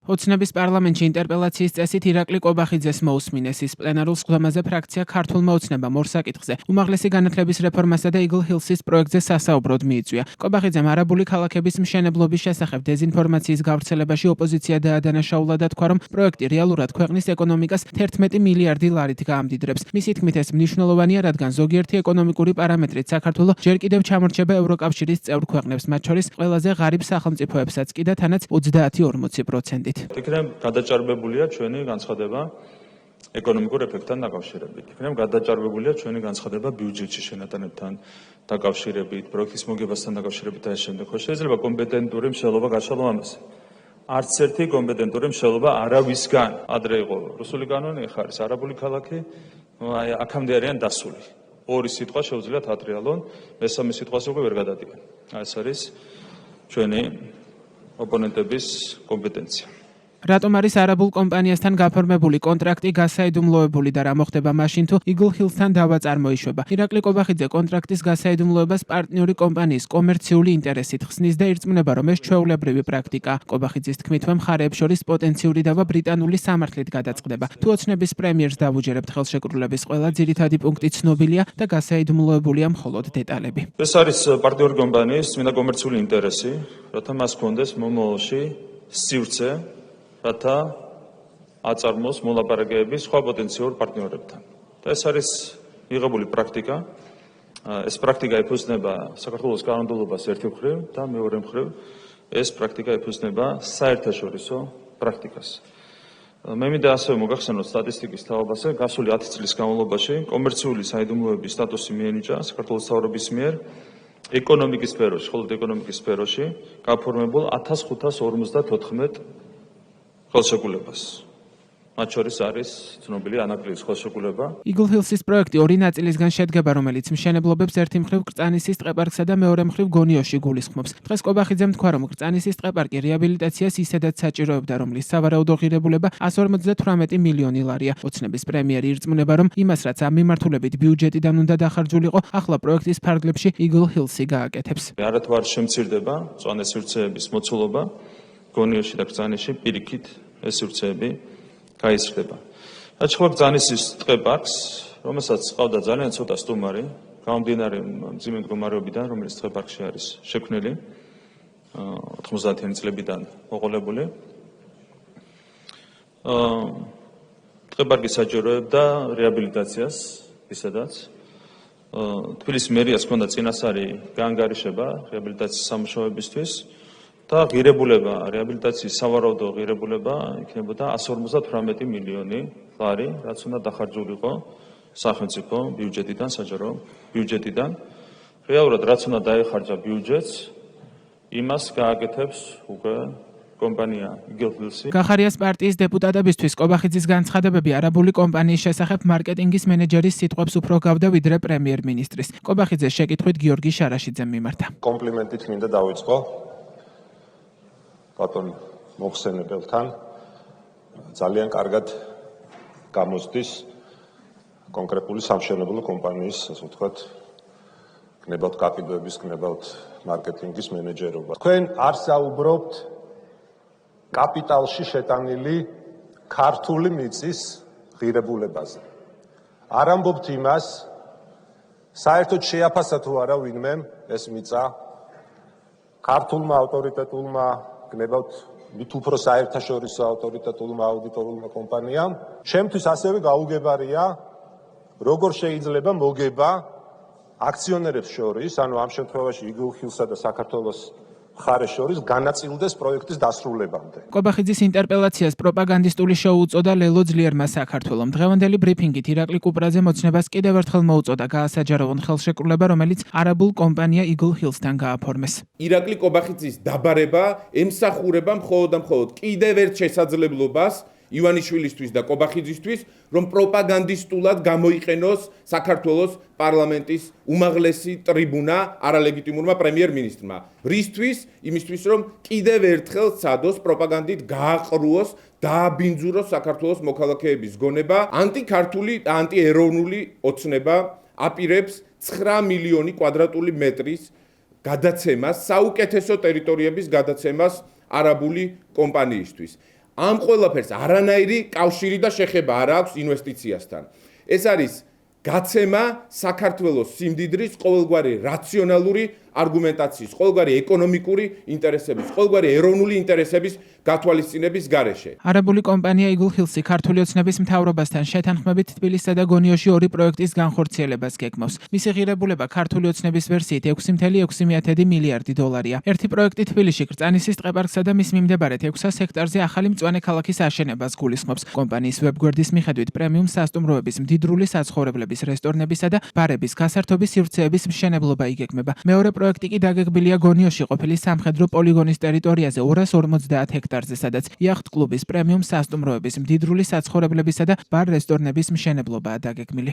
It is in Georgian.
ოცნების პარლამენტში ინტერპელაციის წესით ირაკლი კობახიძეს მოусმინეს. ის პლენარულ სხდომაზე ფრაქცია ქართულმა ოცნებამ ორ საკითხზე უმაღლესი განათლების რეფორმასა და იგლ ჰილსის პროექტზე სასაუბროდ მიიწვია. კობახიძემ არაბული ქალაქების მშენებლობის შესახებ დეზინფორმაციის გავრცელებაში ოპოზიცია დაადანაშაულა და თქვა, რომ პროექტი რეალურად ქვეყნის ეკონომიკას 11 მილიარდი ლარით გაამდიდრებს. მისი თქმით, ეს მნიშვნელოვანია, რადგან ზოგიერთი ეკონომიკური პარამეტრით საქართველო ჯერ კიდევ ჩამორჩება ევროკავშირის წევრ ქვეყნებს, მათ შორის ყველაზე ღარიბ სახელმწიფოებსაც კი და თანაც 30-40%. იქნებ გადაჭარბებულია ჩვენი განცხადება ეკონომიკურ ეფექტთან დაკავშირებით. იქნებ გადაჭარბებულია ჩვენი განცხადება ბიუჯეტში შენატანებთან დაკავშირებით, პროექტის მოგებასთან დაკავშირებით და ეს შემდეგ. ხო შეიძლება კომპეტენტური მსჯელობა გაშალო ამაზე. არც ერთი კომპეტენტური მსჯელობა არავისგან. ადრე იყო რუსული კანონი, ეხლა არის არაბული ქალაქი, აი აქამდე არიან დასული. ორი სიტყვა შეუძლიათ ატრიალონ, მესამე სიტყვას უკვე ვერ გადადიან. ეს არის ჩვენი ოპონენტების კომპეტენცია. რატომ არის არაბულ კომპანიასთან გაფორმებული კონტრაქტი გასაიდუმლოებული და რა მოხდება მაშინ თუ იგლ ჰილსთან დავა წარმოიშვება? ირაკლი კობახიძე კონტრაქტის გასაიდუმლოებას პარტნიორი კომპანიის კომერციული ინტერესით ხსნის და ირწმუნება, რომ ეს ჩვეულებრივი პრაქტიკაა. კობახიძის თქმით, მხარეებს შორის პოტენციური დავა ბრიტანული სამართლით გადაწყდება. თუ ოცნების პრემიერს დავუჯერებთ, ხელშეკრულების ყველა ძირითადი პუნქტი ცნობილია და გასაიდუმლოებულია მხოლოდ დეტალები. ეს არის პარტნიორი კომპანიის წმინდა კომერციული ინტერესი, რათა მას ჰქონდეს მომავალში სივრცე, რათა აწარმოოს მოლაპარაკებები სხვა პოტენციურ პარტნიორებთან. და ეს არის მიღებული პრაქტიკა. ეს პრაქტიკა ეფუძნება საქართველოს კანონმდებლობას ერთი მხრივ და მეორე მხრივ ეს პრაქტიკა ეფუძნება საერთაშორისო პრაქტიკას. მე მინდა ასევე მოგახსენოთ სტატისტიკის თაობაზე, გასული 10 წლის განმავლობაში კომერციული საიდუმლოების სტატუსი მიენიჭა საქართველოს მთავრობის მიერ ეკონომიკის სფეროში, მხოლოდ ეკონომიკის სფეროში გაფორმებულ 1554 ხელშეკრულებას. მათ შორის არის ცნობილი ანაკლიის ხელშეკრულება. იგლ ჰილსის პროექტი ორი ნაწილისგან შედგება, რომელიც მშენებლობებს ერთი მხრივ კრწანისის ტყეპარკსა და მეორე მხრივ გონიოში გულისხმობს. დღეს კობახიძემ თქვა, რომ კრწანისის ტყეპარკი რეაბილიტაციას ისედაც საჭიროებდა, რომლის სავარაუდო ღირებულება 158 მილიონი ლარია. ოცნების პრემიერი ირწმუნება, რომ იმას, რაც ამ მიმართულებით ბიუჯეტიდან უნდა დახარჯულიყო, ახლა პროექტის ფარგლებში იგლ ჰილსი გააკეთებს. არათვარ შემცირდება მწვანე სივრცეების მოცულობა გონიოში და კრწანისში, პირიქით ეს სივრცეები გაიზრდება. აჩხვა კრწანისის ტყეპარკს, რომელსაც ყავდა ძალიან ცოტა სტუმარი, გამომდინარე მძიმე მდგომარეობიდან, რომელიც ტყეპარკში არის შექმნილი 90-იანი წლებიდან მოყოლებული. ტყეპარკი საჭიროებდა რეაბილიტაციას, ისედაც თბილისის მერიას ჰქონდა წინასწარი გაანგარიშება რეაბილიტაციის სამუშაოებისთვის. და ღირებულება, რეაბილიტაციის სავარაუდო ღირებულება იქნებოდა 158 მილიონი ლარი, რაც უნდა დახარჯულიყო სახელმწიფო ბიუჯეტიდან, საჯარო ბიუჯეტიდან. რეალურად რაც უნდა დაეხარჯა ბიუჯეტს, იმას გააკეთებს უკვე კომპანია იგლ ჰილსი. გახარიას პარტიის დეპუტატებისთვის კობახიძის განცხადებები არაბული კომპანიის შესახებ მარკეტინგის მენეჯერის სიტყვებს უფრო გავდა ვიდრე პრემიერ-მინისტრის. კობახიძეს შეკითხვით გიორგი შარაშიძემ მიმართა. კომპლიმენტით მინდა დავიწყო ბატონ მოხსენებელთან. ძალიან კარგად გამოსდის კონკრეტული სამშენებლო კომპანიის, ასე ვთქვათ, გნებავთ კაპიტლების, გნებავთ მარკეტინგის მენეჯერობა. თქვენ არ საუბრობთ კაპიტალში შეტანილი ქართული მიწის ღირებულებაზე. არ ამბობთ იმას, საერთოდ შეაფასა თუ არა ვინმემ ეს მიწა ქართულმა ავტორიტეტულმა გნებავთ მით უფრო საერთაშორისო ავტორიტეტულმა აუდიტორულმა კომპანიამ. ჩემთვის ასევე გაუგებარია, როგორ შეიძლება მოგება აქციონერებს შორის, ანუ ამ შემთხვევაში იგლ ჰილსსა და საქართველოს მხარეს შორის განაწილდეს პროექტის დასრულებამდე. კობახიძის ინტერპელაციას პროპაგანდისტული შოუ უწოდა ლელო ძლიერმა საქართველომ. დღევანდელი ბრიფინგით ირაკლი კუპრაძე მოცნებას კიდევ ერთხელ მოუწოდა გაასაჯაროვონ ხელშეკრულება, რომელიც არაბულ კომპანია იგლ ჰილსთან გააფორმეს. ირაკლი კობახიძის დაბარება ემსახურება მხოლოდ და მხოლოდ კიდევ ერთ შესაძლებლობას ივანიშვილისთვის და კობახიძისთვის, რომ პროპაგანდისტულად გამოიყენოს საქართველოს პარლამენტის უმაღლესი ტრიბუნა არალეგიტიმურმა პრემიერ-მინისტრმა. რისთვის? იმისთვის, რომ კიდევ ერთხელ ცადოს პროპაგანდით გააყრუოს, დააბინძუროს საქართველოს მოქალაქეების გონება. ანტიქართული და ანტიეროვნული ოცნება აპირებს 9 მილიონი კვადრატული მეტრის გადაცემას, საუკეთესო ტერიტორიების გადაცემას არაბული კომპანიისთვის. ამ ყველაფერს არანაირი კავშირი და შეხება არ აქვს ინვესტიციასთან. ეს არის გაცემა საქართველოს სიმდიდრის ყოველგვარი რაციონალური არგუმენტაციის, ყოველგვარი ეკონომიკური ინტერესების, ყოველგვარი ეროვნული ინტერესების გათვალისწინების გარეშე. არაბული კომპანია Eagle Hills-ი ქართული ოცნების მთავრობასთან შეთანხმებით თბილისსა და გონიოში ორი პროექტის განხორციელებას გეგმავს. მისი ღირებულება ქართული ოცნების ვერსიით 6.6 მილიარდი დოლარია. ერთი პროექტი თბილისში კრწანისის ტყეპარკსა და მის მიმდებარედ 600 ჰექტარზე ახალი მწვანე ქალაქის აშენებას გულისხმობს. კომპანიის ვებგვერდის მიხედვით პრემიუმ სასტუმროების, მდიდრული საცხოვრებლების, რესტორნებისა და ბარების გასართობის სივრცეების მშენებლობა იგეგმება. მეორე პროექტი კი დაგეგმილია გონიოში ყოფილი სამხედრო პოლიგონის ტერიტორიაზე 250 ჰექტარზე, სადაც იახტ-კლუბის, პრემიუმ სასტუმროების, მდიდრული საცხოვრებლებისა და ბარ-რესტორნების მშენებლობაა დაგეგმილი.